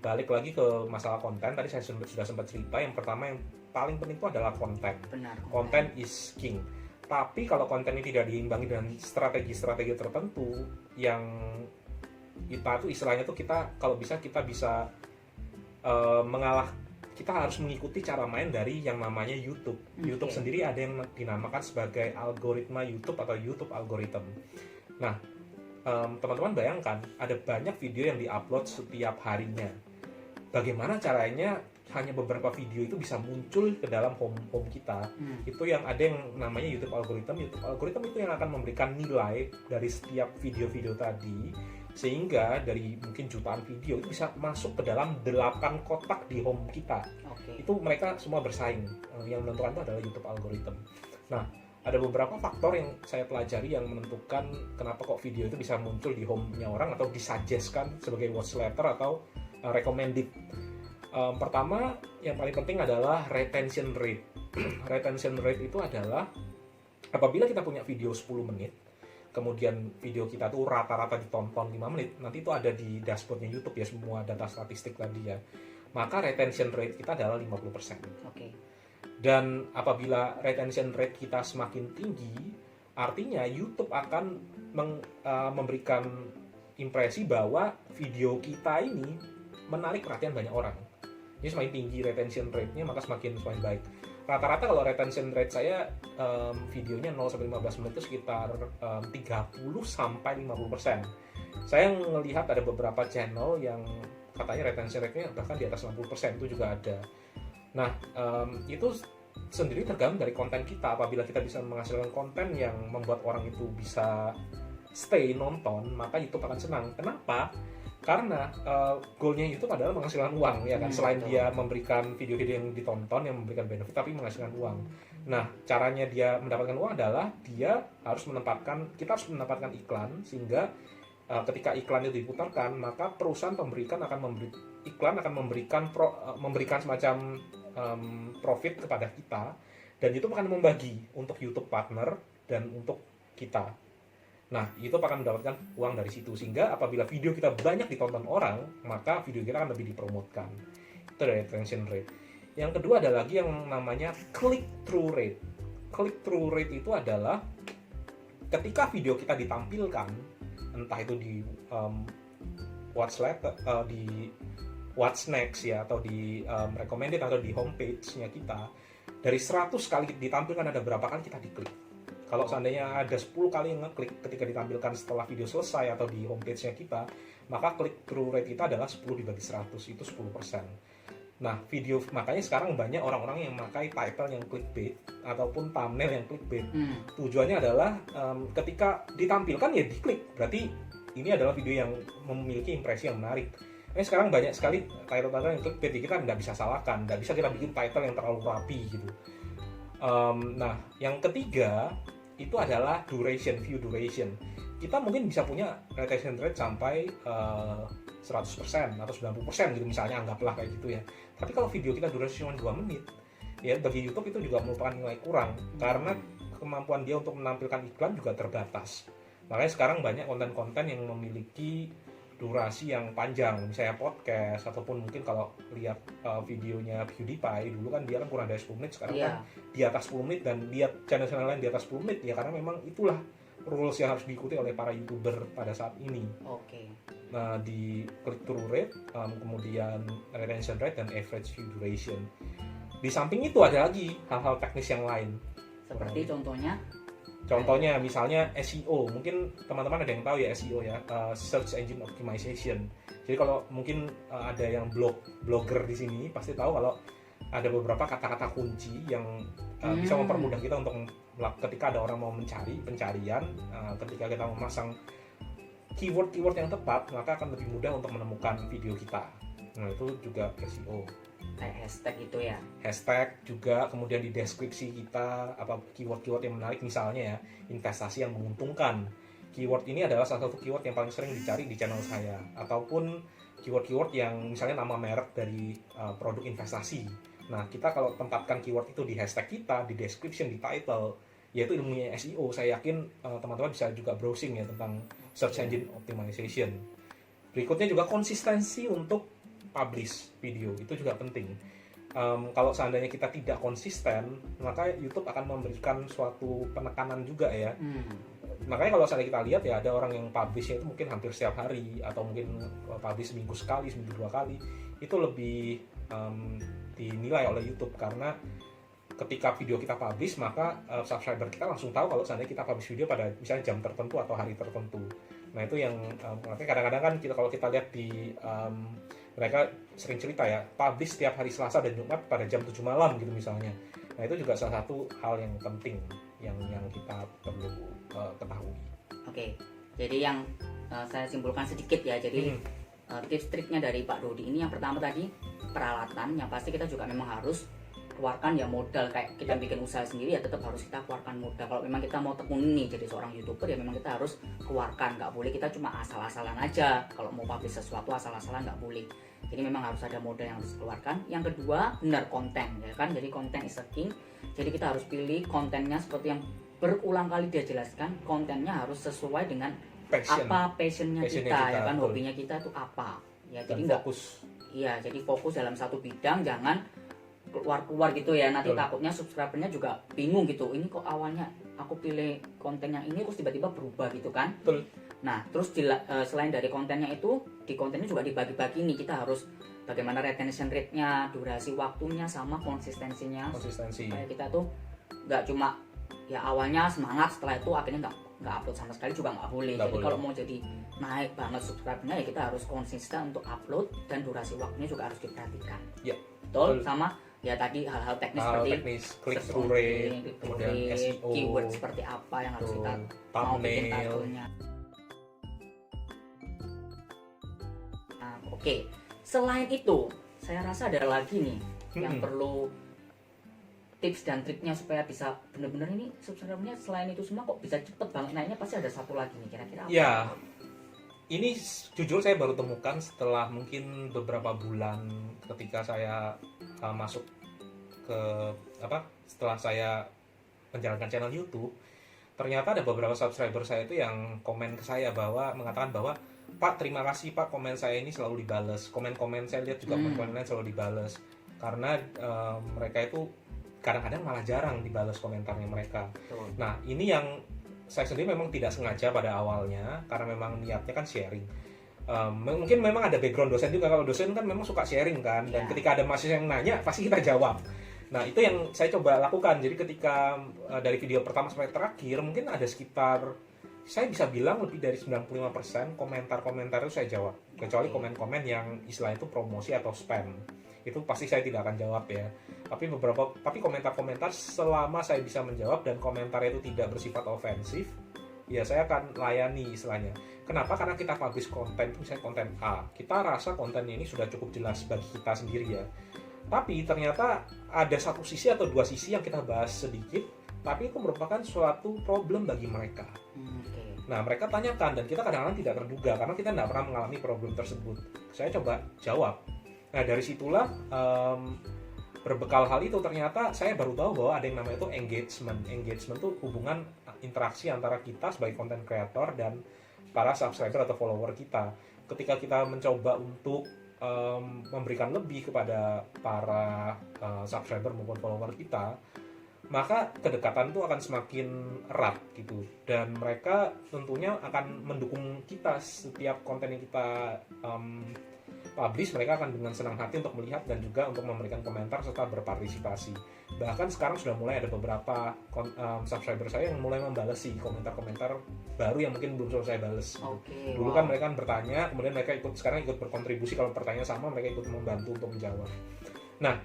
Balik lagi ke masalah konten, tadi saya sudah sempat cerita. Yang pertama yang paling penting itu adalah konten. Benar. Konten is king. Tapi kalau konten ini tidak diimbangi dengan strategi-strategi tertentu yang kita tuh istilahnya tuh kita kalau bisa kita bisa mengalah, kita harus mengikuti cara main dari yang namanya YouTube. YouTube sendiri ada yang dinamakan sebagai algoritma YouTube atau YouTube algorithm. Nah, teman-teman bayangkan ada banyak video yang diupload setiap harinya. Bagaimana caranya hanya beberapa video itu bisa muncul ke dalam home kita? Itu yang ada yang namanya YouTube algorithm. YouTube algorithm itu yang akan memberikan nilai dari setiap video-video tadi, sehingga dari mungkin jutaan video itu bisa masuk ke dalam 8 kotak di home kita. Itu mereka semua bersaing. Yang menentukan itu adalah YouTube algorithm. Nah, ada beberapa faktor yang saya pelajari yang menentukan kenapa kok video itu bisa muncul di home-nya orang atau disuggestkan sebagai watch later atau recommended. Pertama, yang paling penting adalah retention rate. Retention rate itu adalah apabila kita punya video 10 menit, kemudian video kita tuh rata-rata ditonton 5 menit, nanti itu ada di dashboardnya YouTube ya, semua data statistik tadi ya. Maka retention rate kita adalah 50%. Dan apabila retention rate kita semakin tinggi, artinya YouTube akan memberikan impresi bahwa video kita ini menarik perhatian banyak orang. Jadi semakin tinggi retention rate-nya, maka semakin baik. Rata-rata kalau retention rate saya videonya 0-15 menit itu sekitar 30-50%. Saya melihat ada beberapa channel yang katanya retention rate-nya bahkan di atas 60%, itu juga ada. Nah, itu sendiri tergantung dari konten kita. Apabila kita bisa menghasilkan konten yang membuat orang itu bisa stay nonton, maka YouTube akan senang. Kenapa? Karena goalnya YouTube adalah menghasilkan uang, ya kan. Selain dia memberikan video-video yang ditonton yang memberikan benefit, tapi menghasilkan uang. Nah, caranya dia mendapatkan uang adalah kita harus menempatkan iklan, sehingga ketika iklan itu diputarkan, maka perusahaan pemberikan akan memberikan semacam profit kepada kita, dan YouTube akan membagi untuk YouTube partner dan untuk kita. Nah, YouTube akan mendapatkan uang dari situ, sehingga apabila video kita banyak ditonton orang, maka video kita akan lebih dipromotkan. Itu dari retention rate. Yang kedua ada lagi yang namanya click-through rate. Click-through rate itu adalah ketika video kita ditampilkan, entah itu di What's Next ya, atau di recommended atau di homepage-nya kita, dari 100 kali ditampilkan ada berapa kali kita diklik. Kalau seandainya ada 10 kali yang ngeklik ketika ditampilkan setelah video selesai atau di homepage-nya kita, maka click-through rate kita adalah 10 dibagi 100, itu 10%. Nah, makanya sekarang banyak orang-orang yang memakai title yang clickbait ataupun thumbnail yang clickbait. Tujuannya adalah ketika ditampilkan ya diklik, berarti ini adalah video yang memiliki impresi yang menarik. Sekarang banyak sekali title-title yang clickbait, kita nggak bisa salahkan, nggak bisa kita bikin title yang terlalu rapi gitu. Nah, yang ketiga itu adalah view duration. Kita mungkin bisa punya retention rate sampai 100% atau 90% gitu misalnya, anggaplah kayak gitu ya. Tapi kalau video kita durasi cuma 2 menit, ya bagi YouTube itu juga merupakan nilai kurang, karena kemampuan dia untuk menampilkan iklan juga terbatas. Makanya sekarang banyak konten-konten yang memiliki durasi yang panjang, misalnya podcast, ataupun mungkin kalau lihat videonya PewDiePie, dulu kan dia kan kurang dari 10 menit, sekarang kan di atas 10 menit, dan lihat channel-channel lain di atas 10 menit, ya karena memang itulah rules yang harus diikuti oleh para YouTuber pada saat ini. Nah, di click-through rate, kemudian retention rate, dan average view duration. Di samping itu ada lagi hal-hal teknis yang lain. Seperti Contohnya misalnya SEO, mungkin teman-teman ada yang tahu ya SEO ya, Search Engine Optimization. Jadi kalau mungkin ada yang blogger di sini pasti tahu kalau ada beberapa kata-kata kunci yang bisa mempermudah kita untuk ketika ada orang mau mencari pencarian, ketika kita memasang keyword-keyword yang tepat, maka akan lebih mudah untuk menemukan video kita. Nah, itu juga SEO. Kayak hashtag itu ya. Hashtag juga, kemudian di deskripsi kita apa keyword-keyword yang menarik, misalnya ya investasi yang menguntungkan. Keyword ini adalah salah satu keyword yang paling sering dicari di channel saya, ataupun keyword-keyword yang misalnya nama merek dari produk investasi. Nah, kita kalau tempatkan keyword itu di hashtag kita, di description, di title, yaitu ilmunya SEO. Saya yakin teman-teman bisa juga browsing ya tentang Search Engine Optimization. Berikutnya juga konsistensi untuk publish video itu juga penting. Kalau seandainya kita tidak konsisten, maka YouTube akan memberikan suatu penekanan juga ya. Makanya kalau seandainya kita lihat ya, ada orang yang publishnya itu mungkin hampir setiap hari, atau mungkin publish seminggu sekali, seminggu 2 kali, itu lebih dinilai oleh YouTube, karena ketika video kita publish, maka subscriber kita langsung tahu kalau seandainya kita publish video pada misalnya jam tertentu atau hari tertentu. Nah itu yang makanya kadang-kadang kan kalau kita lihat di mereka sering cerita ya, publish setiap hari Selasa dan Jumat pada jam 7 malam gitu misalnya. Nah itu juga salah satu hal yang penting yang kita perlu ketahui. Oke, jadi yang saya simpulkan sedikit ya, jadi tips triknya dari Pak Dodi ini, yang pertama tadi peralatan, yang pasti kita juga memang harus keluarkan ya modal, kayak kita bikin usaha sendiri ya tetap harus kita keluarkan modal. Kalau memang kita mau tekun nih jadi seorang YouTuber ya memang kita harus keluarkan, nggak boleh kita cuma asal-asalan aja. Kalau mau publish sesuatu asal-asalan nggak boleh. Jadi memang harus ada modal yang harus dikeluarkan. Yang kedua, benar konten ya kan. Jadi konten is a king. Jadi kita harus pilih kontennya seperti yang berulang kali dia jelaskan, kontennya harus sesuai dengan apa passionnya kita ya kan, betul. Hobinya kita tuh apa ya. Jadi nggak fokus. Iya, jadi fokus dalam satu bidang, jangan keluar-keluar gitu ya, nanti takutnya subscribernya juga bingung gitu, ini kok awalnya aku pilih konten yang ini terus tiba-tiba berubah gitu kan. Betul. Nah terus selain dari kontennya itu, di kontennya juga dibagi-bagi nih, kita harus bagaimana retention rate-nya, durasi waktunya, sama konsistensi. Kayak kita tuh nggak cuma ya awalnya semangat, setelah itu akhirnya nggak upload sama sekali juga nggak boleh. Jadi kalau mau jadi naik banget subscribernya ya kita harus konsisten untuk upload, dan durasi waktunya juga harus diperhatikan. Ya, betul. Sama ya tadi hal-hal teknis seperti click-through rate, kemudian SEO, keyword seperti apa yang harus kita mau bikin title-nya. Nah, oke. Selain itu, saya rasa ada lagi nih yang perlu tips dan triknya supaya bisa benar-benar ini subscribernya, selain itu semua kok bisa cepet banget naiknya, pasti ada satu lagi nih kira-kira apa? Ya, ini jujur saya baru temukan setelah mungkin beberapa bulan ketika saya masuk ke setelah saya menjalankan channel YouTube. Ternyata ada beberapa subscriber saya itu yang komen ke saya mengatakan bahwa Pak, terima kasih Pak, komen saya ini selalu dibales, komen-komen saya lihat juga komen lain selalu dibales, karena mereka itu kadang-kadang malah jarang dibales komentarnya mereka. Nah ini yang saya sendiri memang tidak sengaja pada awalnya, karena memang niatnya kan sharing. Mungkin memang ada background dosen juga, kalau dosen kan memang suka sharing kan, dan ketika ada mahasiswa yang nanya pasti kita jawab. Nah itu yang saya coba lakukan. Jadi ketika dari video pertama sampai terakhir mungkin ada sekitar, saya bisa bilang lebih dari 95% komentar-komentar itu saya jawab, kecuali komen-komen yang istilahnya itu promosi atau spam, itu pasti saya tidak akan jawab ya. Tapi komentar-komentar selama saya bisa menjawab dan komentar itu tidak bersifat ofensif, ya saya akan layani istilahnya. Kenapa? Karena kita publish konten itu misalnya konten A, kita rasa kontennya ini sudah cukup jelas bagi kita sendiri ya, tapi ternyata ada satu sisi atau dua sisi yang kita bahas sedikit, tapi itu merupakan suatu problem bagi mereka. Nah mereka tanyakan dan kita kadang-kadang tidak terduga karena kita tidak pernah mengalami problem tersebut. Saya coba jawab. Nah dari situlah berbekal hal itu ternyata saya baru tahu bahwa ada yang namanya itu engagement. Engagement itu hubungan interaksi antara kita sebagai content creator dan para subscriber atau follower kita. Ketika kita mencoba untuk memberikan lebih kepada para subscriber maupun follower kita, maka kedekatan itu akan semakin erat gitu, dan mereka tentunya akan mendukung kita setiap konten yang kita publish. Mereka akan dengan senang hati untuk melihat dan juga untuk memberikan komentar serta berpartisipasi. Bahkan sekarang sudah mulai ada beberapa subscriber saya yang mulai membalesi komentar-komentar baru yang mungkin belum selesai bales. Dulu kan mereka kan bertanya, kemudian mereka sekarang ikut berkontribusi, kalau pertanyaan sama mereka ikut membantu untuk menjawab. Nah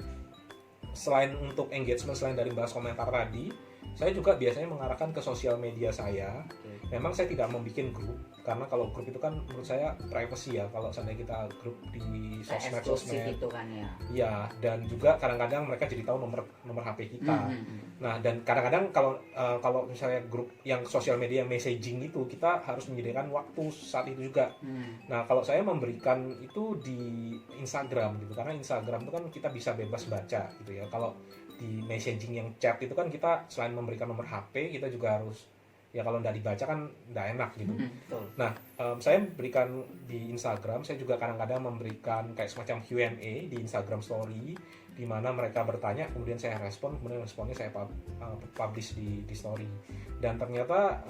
selain untuk engagement, selain dari bahas komentar tadi, saya juga biasanya mengarahkan ke sosial media saya. Memang saya tidak membuat grup, karena kalau grup itu kan menurut saya privacy ya, kalau seandainya kita grup di sosmed gitu kan ya. Ya, dan juga kadang-kadang mereka jadi tahu nomor HP kita. Nah, dan kadang-kadang kalau misalnya grup yang sosial media yang messaging itu, kita harus menyediakan waktu saat itu juga. Nah, kalau saya memberikan itu di Instagram gitu, karena Instagram itu kan kita bisa bebas baca gitu ya. Kalau di messaging yang chat itu kan kita selain memberikan nomor HP, kita juga harus ya kalau nggak dibaca kan nggak enak gitu. Betul. Nah, saya berikan di Instagram, saya juga kadang-kadang memberikan kayak semacam Q&A di Instagram Story, di mana mereka bertanya, kemudian saya respon, kemudian responnya saya publish di Story. Dan ternyata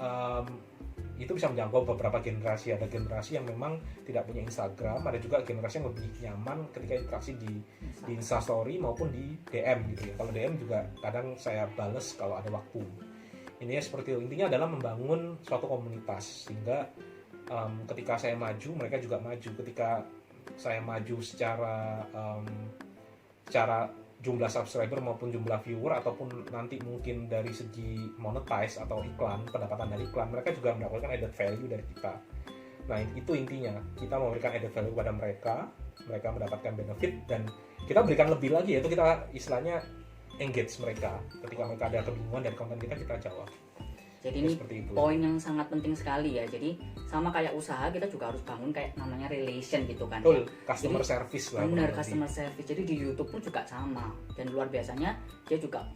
itu bisa menjangkau beberapa generasi. Ada generasi yang memang tidak punya Instagram, ada juga generasi yang lebih nyaman ketika interaksi di Instastory maupun di DM gitu ya. Kalau DM juga kadang saya bales kalau ada waktu. Ini ya seperti itu. Intinya adalah membangun suatu komunitas sehingga ketika saya maju mereka juga maju. Ketika saya maju secara jumlah subscriber maupun jumlah viewer ataupun nanti mungkin dari segi monetize atau iklan, pendapatan dari iklan, mereka juga mendapatkan added value dari kita. Nah, itu intinya, kita memberikan added value kepada mereka, mereka mendapatkan benefit, dan kita berikan lebih lagi, yaitu kita istilahnya engage mereka. Ketika mereka ada kebingungan dari konten kita jawab. Jadi ini poin yang sangat penting sekali ya. Jadi sama kayak usaha, kita juga harus bangun kayak namanya relation gitu kan. Betul, ya. customer Jadi, service lah. Benar, customer service. Jadi di YouTube pun juga sama. Dan luar biasanya dia juga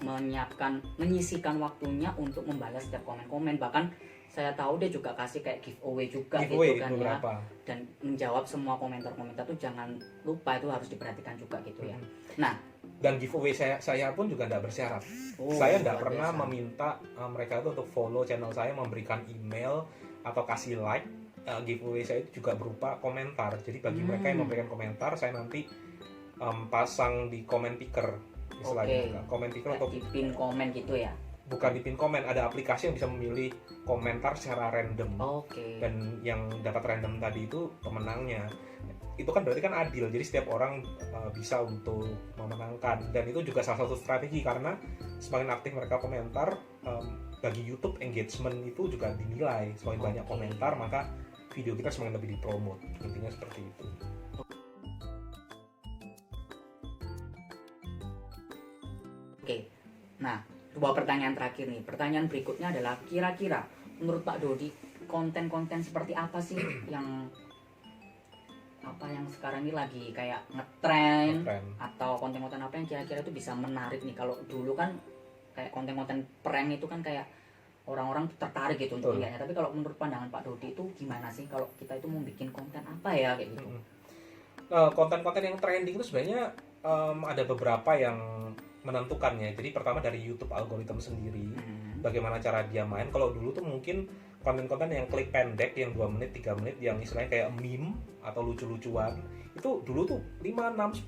menyisikan waktunya untuk membalas setiap komen-komen. Bahkan saya tahu dia juga kasih kayak giveaway juga gitu kan beberapa. Ya. Dan menjawab semua komentar-komentar tuh jangan lupa, itu harus diperhatikan juga gitu ya. Nah, dan giveaway saya pun juga tidak bersyarat. Saya tidak pernah meminta mereka itu untuk follow channel saya, memberikan email atau kasih like. Giveaway saya itu juga berupa komentar. Jadi bagi mereka yang memberikan komentar, saya nanti pasang di comment picker istilahnya. Comment picker untuk di pin komen gitu ya. Bukan di pin komen, ada aplikasi yang bisa memilih komentar secara random. Dan yang dapat random tadi itu pemenangnya. Itu kan berarti kan adil, jadi setiap orang bisa untuk memenangkan, dan itu juga salah satu strategi karena semakin aktif mereka komentar, bagi YouTube engagement itu juga dinilai. Semakin banyak komentar maka video kita semakin lebih dipromot, intinya seperti itu. Nah, dua pertanyaan terakhir nih. Pertanyaan berikutnya adalah kira-kira menurut Pak Dodi konten-konten seperti apa sih yang sekarang ini lagi kayak ngetrend, atau konten-konten apa yang kira-kira itu bisa menarik nih? Kalau dulu kan kayak konten-konten prank itu kan kayak orang-orang tertarik gitu untuk lihatnya. Tapi kalau menurut pandangan Pak Dodi itu gimana sih kalau kita itu mau bikin konten apa ya kayak gitu? Konten-konten yang trending itu sebenarnya ada beberapa yang menentukannya. Jadi pertama dari YouTube algoritma sendiri, bagaimana cara dia main. Kalau dulu tuh mungkin konten-konten yang klip pendek yang 2 menit, 3 menit yang istilahnya kayak meme atau lucu-lucuan, itu dulu tuh 5-6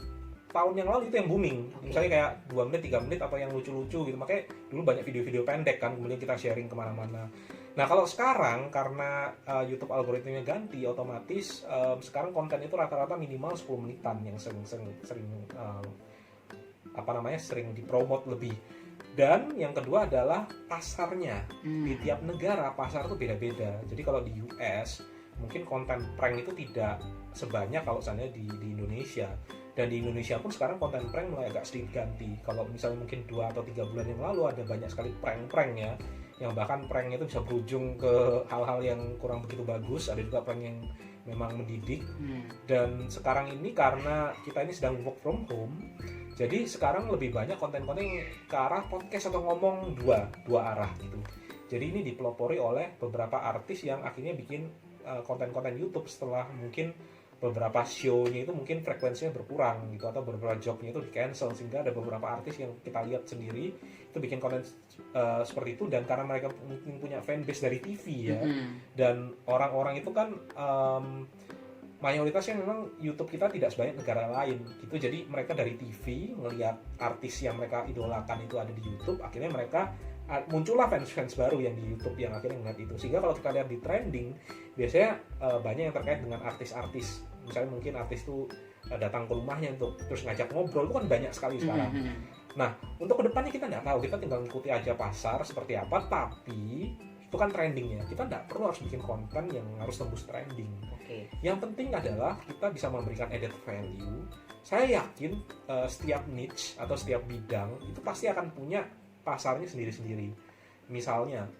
tahun yang lalu itu yang booming. Misalnya kayak 2 menit, 3 menit atau yang lucu-lucu gitu. Makanya dulu banyak video-video pendek kan, kemudian kita sharing kemana-mana. Nah kalau sekarang karena YouTube algoritmanya ganti, otomatis sekarang konten itu rata-rata minimal 10 menitan yang sering sering dipromot lebih. Dan yang kedua adalah pasarnya. Di tiap negara pasar itu beda-beda. Jadi kalau di US mungkin konten prank itu tidak sebanyak kalau misalnya di Indonesia. Dan di Indonesia pun sekarang konten prank mulai agak sedikit ganti. Kalau misalnya mungkin 2 atau 3 bulan yang lalu ada banyak sekali prank-prank ya, yang bahkan pranknya itu bisa berujung ke hal-hal yang kurang begitu bagus. Ada juga prank yang memang mendidik. Dan sekarang ini karena kita ini sedang work from home, jadi sekarang lebih banyak konten-konten ke arah podcast atau ngomong dua arah gitu. Jadi ini dipelopori oleh beberapa artis yang akhirnya bikin konten-konten YouTube setelah mungkin beberapa show-nya itu mungkin frekuensinya berkurang gitu, atau beberapa job-nya itu di-cancel, sehingga ada beberapa artis yang kita lihat sendiri itu bikin konten seperti itu. Dan karena mereka mungkin punya fanbase dari TV ya, dan orang-orang itu kan mayoritasnya memang YouTube kita tidak sebanyak negara lain gitu. Jadi mereka dari TV ngelihat artis yang mereka idolakan itu ada di YouTube, akhirnya mereka muncullah fans-fans baru yang di YouTube yang akhirnya ngeliat itu. Sehingga kalau kita lihat di trending, biasanya banyak yang terkait dengan artis-artis. Misalnya mungkin artis itu datang ke rumahnya untuk terus ngajak ngobrol, itu kan banyak sekali sekarang. Nah, untuk kedepannya kita nggak tahu, kita tinggal ngikuti aja pasar seperti apa, tapi itu kan trendingnya. Kita nggak perlu harus bikin konten yang harus tembus trending. Yang penting adalah kita bisa memberikan added value. Saya yakin setiap niche atau setiap bidang itu pasti akan punya pasarnya sendiri-sendiri. Misalnya,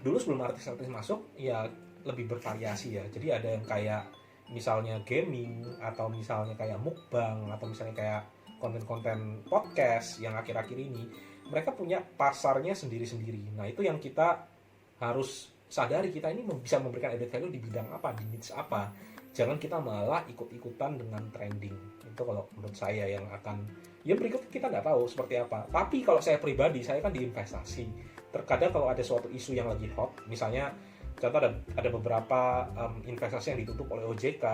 dulu sebelum artis-artis masuk, ya lebih bervariasi ya. Jadi ada yang kayak misalnya gaming, atau misalnya kayak mukbang, atau misalnya kayak konten-konten podcast yang akhir-akhir ini. Mereka punya pasarnya sendiri-sendiri. Nah, itu yang kita harus sadari kita ini bisa memberikan added value di bidang apa, di niche apa. Jangan kita malah ikut-ikutan dengan trending. Itu kalau menurut saya yang akan, ya berikut kita nggak tahu seperti apa. Tapi kalau saya pribadi, saya kan di investasi. Terkadang kalau ada suatu isu yang lagi hot, misalnya contoh ada beberapa investasi yang ditutup oleh OJK,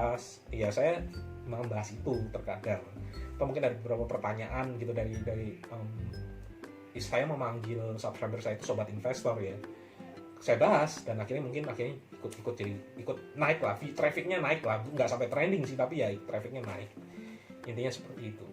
ya saya membahas itu terkadang. Atau mungkin ada beberapa pertanyaan gitu dari saya memanggil subscriber saya itu sobat investor ya, saya bahas dan akhirnya ikut naik lah, trafficnya naik lah, nggak sampai trending sih tapi ya trafficnya naik, intinya seperti itu.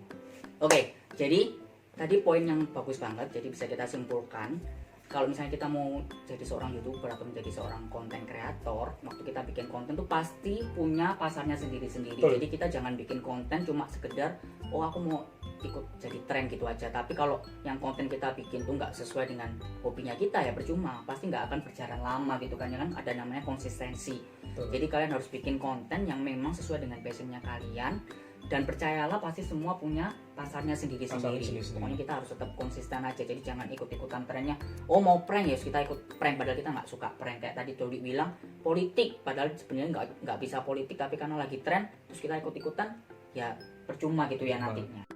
Oke, jadi tadi poin yang bagus banget, jadi bisa kita simpulkan kalau misalnya kita mau jadi seorang YouTuber atau menjadi seorang konten kreator, waktu kita bikin konten tuh pasti punya pasarnya sendiri-sendiri. Jadi kita jangan bikin konten cuma sekedar oh aku mau ikut jadi tren gitu aja. Tapi kalau yang konten kita bikin tuh nggak sesuai dengan hobinya kita, ya percuma, pasti nggak akan berjalan lama gitu kan. Ya kan ada namanya konsistensi. Jadi kalian harus bikin konten yang memang sesuai dengan passionnya kalian. Dan percayalah pasti semua punya pasarnya sendiri-sendiri. Pokoknya kita harus tetap konsisten aja. Jadi jangan ikut-ikutan trennya. Oh mau prank ya kita ikut prank, padahal kita nggak suka prank. Kayak tadi Dodi bilang politik, padahal sebenarnya nggak bisa politik, tapi karena lagi tren terus kita ikut-ikutan, ya percuma gitu ya nantinya.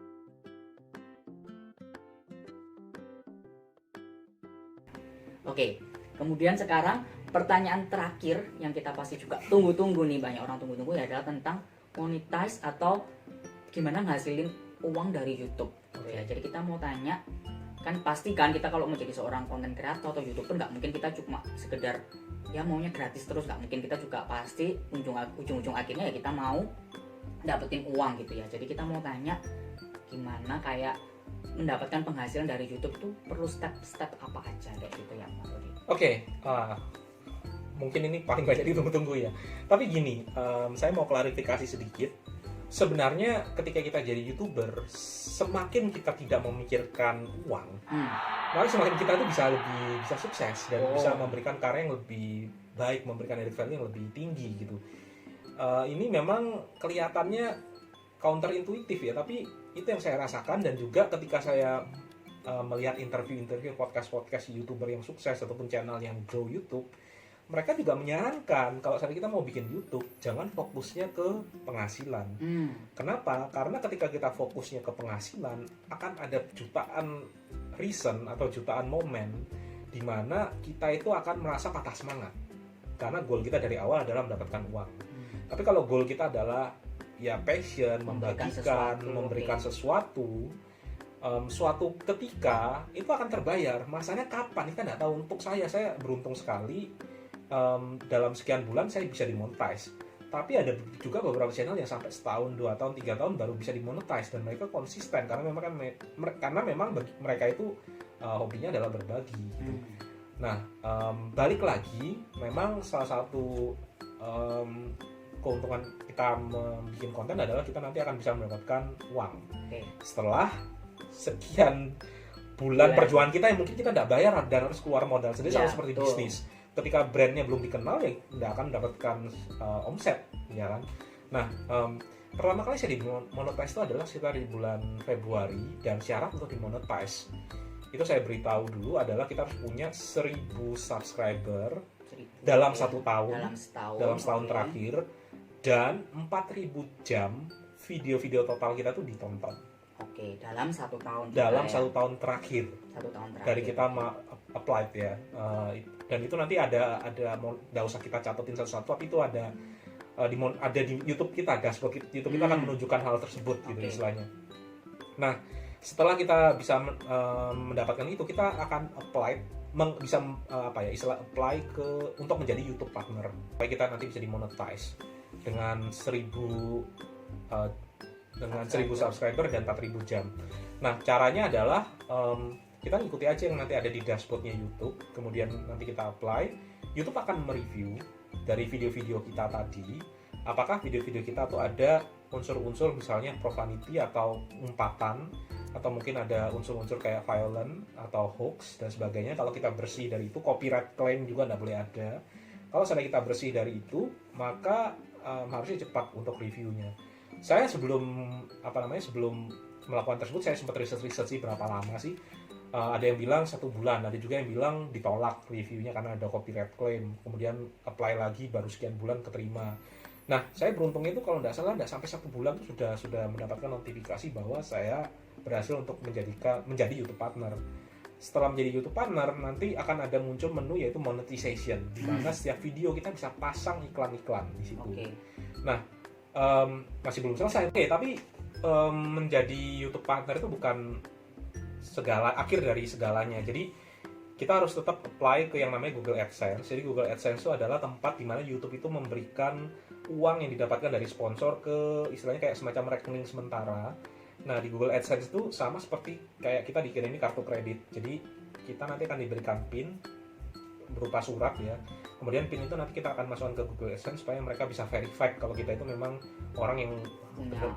Oke, kemudian sekarang pertanyaan terakhir yang kita pasti juga tunggu-tunggu nih, banyak orang tunggu-tunggu, ya adalah tentang monetize atau gimana ngasilin uang dari YouTube. Ya, jadi kita mau tanya, kan pasti kan kita kalau menjadi seorang konten kreator atau YouTuber nggak mungkin kita cuma sekedar ya maunya gratis terus, nggak mungkin. Kita juga pasti ujung-ujung akhirnya ya kita mau dapetin uang gitu ya. Jadi kita mau tanya gimana kayak mendapatkan penghasilan dari YouTube tuh perlu step-step apa aja kayak gitu ya Mas Dodi. Oke, mungkin ini paling banyak ditunggu-tunggu ya. Tapi gini, saya mau klarifikasi sedikit. Sebenarnya ketika kita jadi YouTuber, semakin kita tidak memikirkan uang, maka semakin kita itu bisa sukses dan bisa memberikan karya yang lebih baik, memberikan added value yang lebih tinggi gitu. Ini memang kelihatannya counterintuitif ya, tapi itu yang saya rasakan. Dan juga ketika saya melihat interview podcast YouTuber yang sukses ataupun channel yang grow YouTube, mereka juga menyarankan kalau kita mau bikin YouTube jangan fokusnya ke penghasilan. Kenapa? Karena ketika kita fokusnya ke penghasilan, akan ada jutaan reason atau jutaan momen di mana kita itu akan merasa patah semangat. Karena goal kita dari awal adalah mendapatkan uang. Tapi kalau goal kita adalah ya passion, membagikan, memberikan sesuatu, suatu ketika itu akan terbayar. Masanya kapan? Kita nggak tahu. Untuk saya beruntung sekali. Dalam sekian bulan saya bisa dimonetize. Tapi ada juga beberapa channel yang sampai setahun, 2 tahun, 3 tahun baru bisa dimonetize, dan mereka konsisten karena memang bagi mereka itu hobinya adalah berbagi gitu. Nah, balik lagi, memang salah satu keuntungan kita membuat konten adalah kita nanti akan bisa mendapatkan uang. Setelah sekian bulan perjuangan kita yang mungkin kita tidak bayar dan harus keluar modal sendiri, sama seperti bisnis. Ketika brandnya belum dikenal ya nggak akan mendapatkan omset, ya kan. Nah, pertama kali saya dimonetize itu adalah sekitar di bulan Februari, dan syarat untuk dimonetize itu saya beritahu dulu adalah kita harus punya 1000 subscriber dalam satu tahun, dalam setahun terakhir, dan 4000 jam video-video total kita tuh ditonton. Oke, dalam 1 tahun. Dalam 1 tahun terakhir. 1 tahun terakhir. Dari kita applied ya. Dan itu nanti ada nggak usah kita catetin satu-satu, tapi itu ada di YouTube kita, dashboard YouTube kita akan menunjukkan hal tersebut gitu istilahnya. Nah, setelah kita bisa mendapatkan itu, kita akan apply untuk menjadi YouTube partner. Supaya kita nanti bisa dimonetize dengan 1000 subscriber dan 4000 jam. Nah, caranya adalah kita ikuti aja yang nanti ada di dashboardnya YouTube, kemudian nanti kita apply. YouTube akan mereview dari video-video kita tadi, apakah video-video kita tuh ada unsur-unsur misalnya profanity atau umpatan, atau mungkin ada unsur-unsur kayak violent atau hoax dan sebagainya. Kalau kita bersih dari itu, copyright claim juga nggak boleh ada. Kalau seandainya kita bersih dari itu, maka harusnya cepat untuk reviewnya. Saya sebelum melakukan tersebut, saya sempat riset sih berapa lama sih. Ada yang bilang 1 bulan, ada juga yang bilang ditolak reviewnya karena ada copyright claim, kemudian apply lagi baru sekian bulan keterima. Nah, saya beruntung itu kalau nggak salah nggak sampai 1 bulan tuh sudah mendapatkan notifikasi bahwa saya berhasil untuk menjadi YouTube partner. Setelah menjadi YouTube partner, nanti akan ada muncul menu yaitu monetization, di mana setiap video kita bisa pasang iklan-iklan di situ. Oke. Nah, masih belum selesai. Oke, tapi menjadi YouTube partner itu bukan akhir dari segalanya. Jadi kita harus tetap apply ke yang namanya Google AdSense. Jadi Google AdSense itu adalah tempat di mana YouTube itu memberikan uang yang didapatkan dari sponsor ke istilahnya kayak semacam rekening sementara. Nah, di Google AdSense itu sama seperti kayak kita dikirimi kartu kredit. Jadi kita nanti akan diberikan PIN berupa surat ya. Kemudian PIN itu nanti kita akan masukkan ke Google AdSense supaya mereka bisa verify kalau kita itu memang orang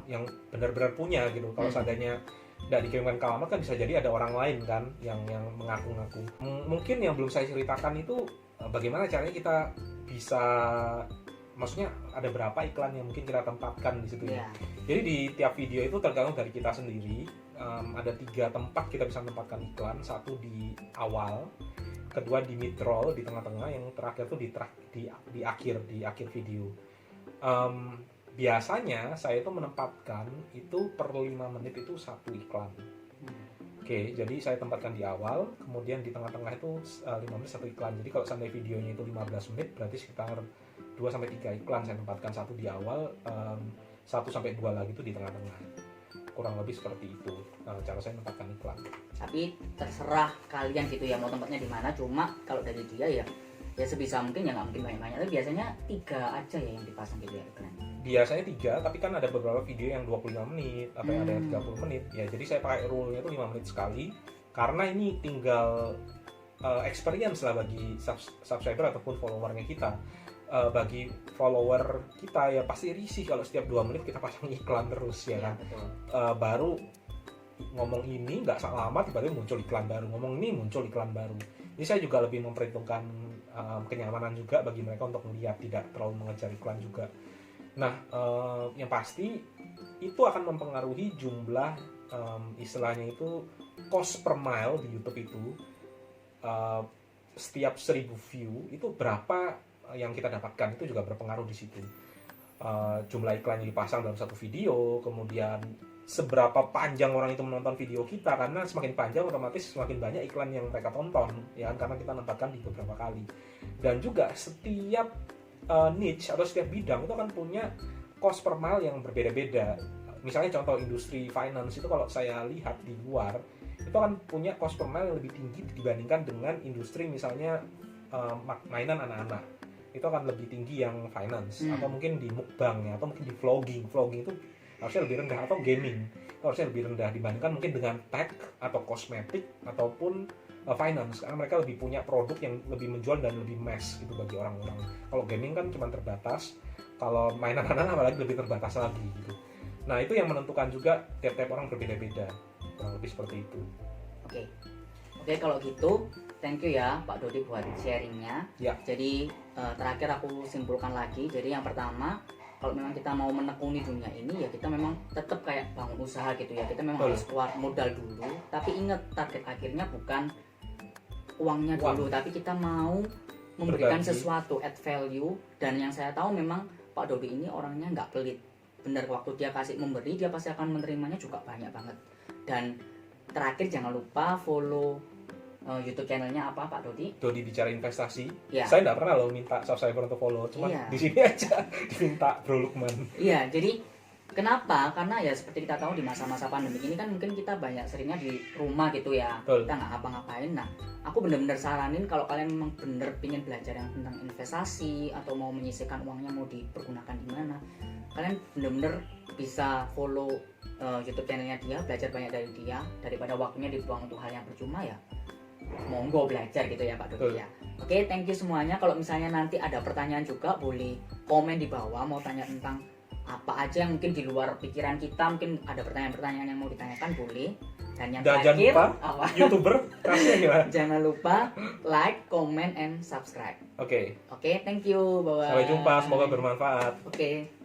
yang benar-benar punya gitu. Kalau seandainya tidak dikirimkan ke alamat kan bisa jadi ada orang lain kan yang mengaku-ngaku. Mungkin yang belum saya ceritakan itu bagaimana caranya kita bisa, maksudnya ada berapa iklan yang mungkin kita tempatkan di situ ya. Jadi di tiap video itu tergantung dari kita sendiri. Ada 3 tempat kita bisa menempatkan iklan. Satu di awal, kedua di mid roll di tengah-tengah, yang terakhir tuh di akhir video. Biasanya saya itu menempatkan itu per 5 menit itu 1 iklan. Oke, jadi saya tempatkan di awal, kemudian di tengah-tengah itu 5 menit 1 iklan. Jadi kalau seandainya videonya itu 15 menit, berarti sekitar 2-3 iklan saya tempatkan, 1 di awal, 1-2 lagi itu di tengah-tengah. Kurang lebih seperti itu cara saya menempatkan iklan. Tapi terserah kalian gitu ya mau tempatnya di mana. Cuma kalau dari dia ya sebisa mungkin ya nggak mungkin banyak-banyak. Tapi biasanya 3 aja ya yang dipasang gitu ya iklan. Biasanya 3, tapi kan ada beberapa video yang 25 menit atau yang ada yang 30 menit ya. Jadi saya pakai rule-nya itu 5 menit sekali, karena ini tinggal experience lah bagi subscriber ataupun followernya kita. Bagi follower kita ya pasti risih kalau setiap 2 menit kita pasang iklan terus ya kan. Baru ngomong ini nggak lama tiba-tiba muncul iklan baru, ngomong ini muncul iklan baru. Ini saya juga lebih memperhitungkan kenyamanan juga bagi mereka untuk melihat, tidak terlalu mengejar iklan juga. Nah, yang pasti itu akan mempengaruhi jumlah istilahnya itu cost per mile di YouTube itu. Setiap 1000 view itu berapa yang kita dapatkan, itu juga berpengaruh di situ. Jumlah iklan yang dipasang dalam satu video, kemudian seberapa panjang orang itu menonton video kita, karena semakin panjang otomatis semakin banyak iklan yang mereka tonton ya kan, karena kita nempatkan di beberapa kali. Dan juga setiap niche atau setiap bidang itu akan punya cost per mile yang berbeda-beda. Misalnya contoh industri finance itu kalau saya lihat di luar itu akan punya cost per mile yang lebih tinggi dibandingkan dengan industri misalnya mainan anak-anak. Itu akan lebih tinggi yang finance, atau mungkin di mukbang ya, atau mungkin di vlogging itu harusnya lebih rendah, atau gaming itu harusnya lebih rendah dibandingkan mungkin dengan tech atau kosmetik ataupun finance, karena mereka lebih punya produk yang lebih menjual dan lebih mass gitu bagi orang-orang. Kalau gaming kan cuma terbatas, kalau mainan anak apalagi lebih terbatas lagi gitu. Nah, itu yang menentukan juga tiap-tiap orang berbeda-beda, kurang lebih seperti itu. Oke, kalau gitu thank you ya Pak Dodi buat sharingnya ya. Jadi terakhir aku simpulkan lagi. Jadi yang pertama, kalau memang kita mau menekuni dunia ini ya kita memang tetap kayak bangun usaha gitu ya. Kita memang harus keluar modal dulu, tapi ingat target akhirnya bukan uangnya dulu, tapi kita mau memberikan sesuatu, add value. Dan yang saya tahu memang Pak Dodi ini orangnya nggak pelit. Bener, waktu dia kasih memberi, dia pasti akan menerimanya juga banyak banget. Dan terakhir jangan lupa follow YouTube channelnya apa Pak Dodi? Dodi Bicara Investasi. Ya. Saya nggak pernah loh minta subscriber untuk follow, cuma di sini aja diminta Bro Lukman. Iya, jadi kenapa? Karena ya seperti kita tahu di masa-masa pandemi ini kan mungkin kita banyak seringnya di rumah gitu ya. Betul. Kita nggak ngapa-ngapain. Nah, aku bener-bener saranin kalau kalian memang bener pengen belajar yang tentang investasi atau mau menyisihkan uangnya mau dipergunakan di mana, kalian bener-bener bisa follow YouTube channelnya dia, belajar banyak dari dia, daripada waktunya dibuang untuk hal yang percuma ya. Monggo belajar gitu ya Pak Dodi ya. Oke, thank you semuanya. Kalau misalnya nanti ada pertanyaan juga boleh komen di bawah, mau tanya tentang apa aja yang mungkin di luar pikiran kita, mungkin ada pertanyaan-pertanyaan yang mau ditanyakan boleh. Dan yang terakhir, jangan lupa YouTuber kasih gimana? Jangan lupa like, comment, and subscribe. Oke, thank you, bye-bye. Sampai jumpa, semoga bermanfaat. Oke.